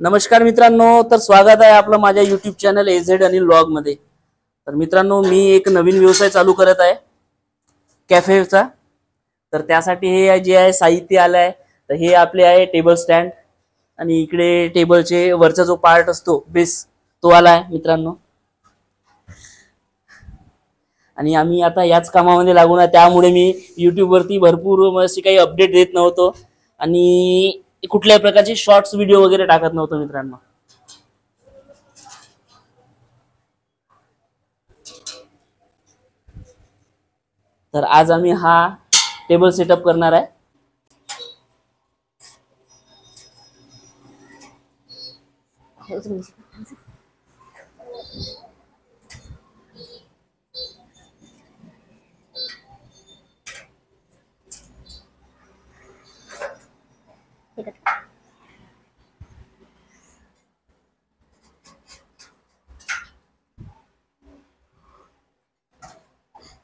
नमस्कार मित्रांनो, तर स्वागत आहे आपलं माझ्या YouTube channel AZ Anil vlog मध्ये। तर मित्रांनो, मी एक नवीन व्यवसाय चालू करत आहे कॅफेचा। तर त्यासाठी हे जे आहे साहित्य आलं आहे, तर हे आपले आहे टेबल स्टँड आणि इकडे टेबलचे वरचा जो पार्ट असतो बेस तो आला आहे मित्रांनो। आणि आम्ही आता याच कामामध्ये लागून आहे, त्यामुळे मी YouTube वरती भरपूर अशी काही अपडेट देत नव्हतो आणि कुठल्याही प्रकारचे शॉर्ट्स व्हिडिओ वगैरे टाकत नव्हतो मित्रांनो। तर आज आम्ही हा टेबल सेटअप करणार आहे।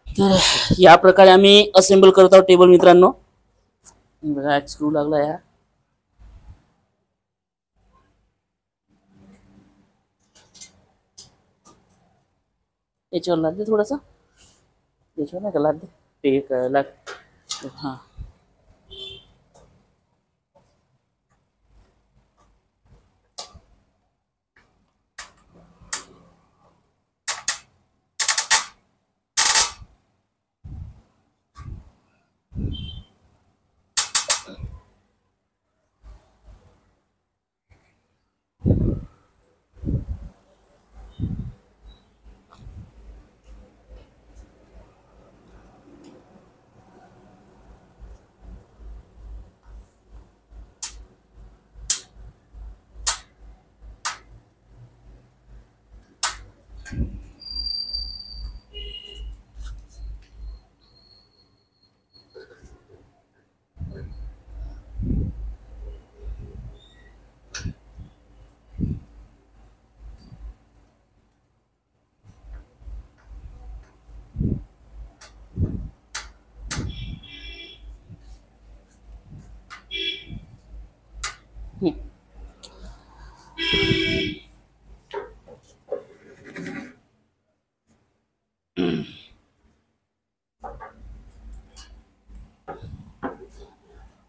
तर या प्रकारे आम्ही असेंबल करत आहोत टेबल मित्रांनो। बघा स्क्रू लागला या। याच्यावर लाद दे थोडासा, याच्यावर नाही का लाद दे ते एक लाग। हा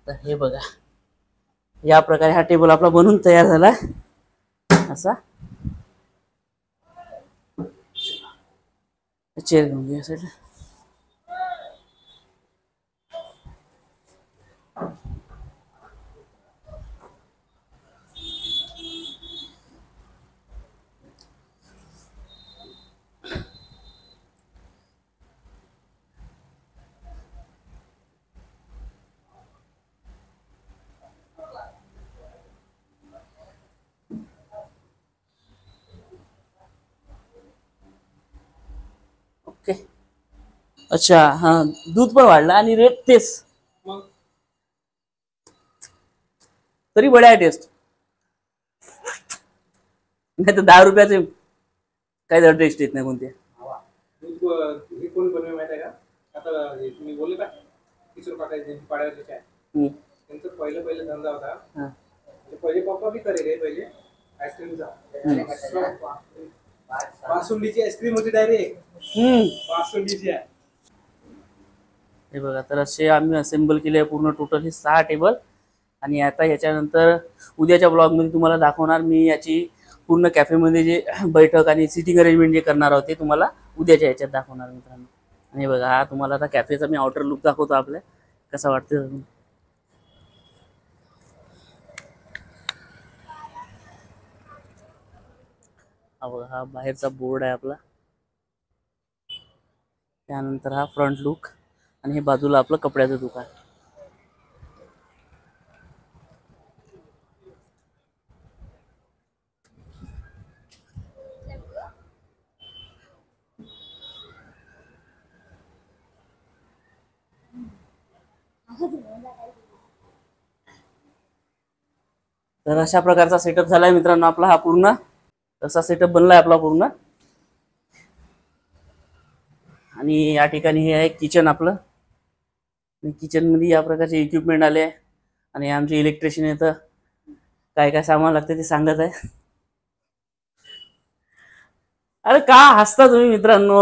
तर हे बघा, या प्रकारे हा टेबल आपला बनून तयार झाला असा। चेअर घेऊन घ्या साईडला। ओके, अच्छा हा, दूध पण वाढला आणि रेट तेच, तरी बढिया आहे टेस्ट। नाही तर 10 रुपयाचे काही जर टेस्ट येत नाही कोणते। हे कोण बनवे माहिती आहे का? आता तुम्ही बोलले का किशोर काका पाड्यावरचे आहे, त्यांचा पहिला धंदा होता। पहिले पप्पा बी करे रे, पहिले आईस्क्रीमचा बासुंदीची आईस्क्रीम होती डायरेक्ट। बासुंदीची आहे। हे बघा, तर असे आम्ही असेंबल केले पूर्ण टोटल हे 6 टेबल। आणि आता याच्यानंतर उद्याच्या ब्लॉग मध्ये तुम्हाला दाखवणार मी याची पूर्ण कॅफेमध्ये जे बैठक आणि सिटिंग अरेंजमेंट जे करणार आहोत ते तुम्हाला उद्याच्या याच्यात दाखवणार मित्रांनो। आणि बघा, हा तुम्हाला आता कॅफेचा मी आउटर लुक दाखवतो आपल्या, कसा वाटतं। हा बघा, हा बाहेरचा बोर्ड आहे आपला, त्यानंतर हा फ्रंट लुक आणि हे बाजूला आपलं कपड्याचं दुकान। तर अशा प्रकारचा सेटअप झालाय मित्रांनो आपला हा पूर्ण। तसा सेटअप बनलाय आपला पूर्ण। आणि या ठिकाणी हे आहे किचन आपलं। किचन मध्ये या प्रकारचे इक्विपमेंट आले आणि आमचे इलेक्ट्रिशियन येतं काय काय सामान लागते ते सांगत आहे. अरे का हसता तुम्ही मित्रांनो?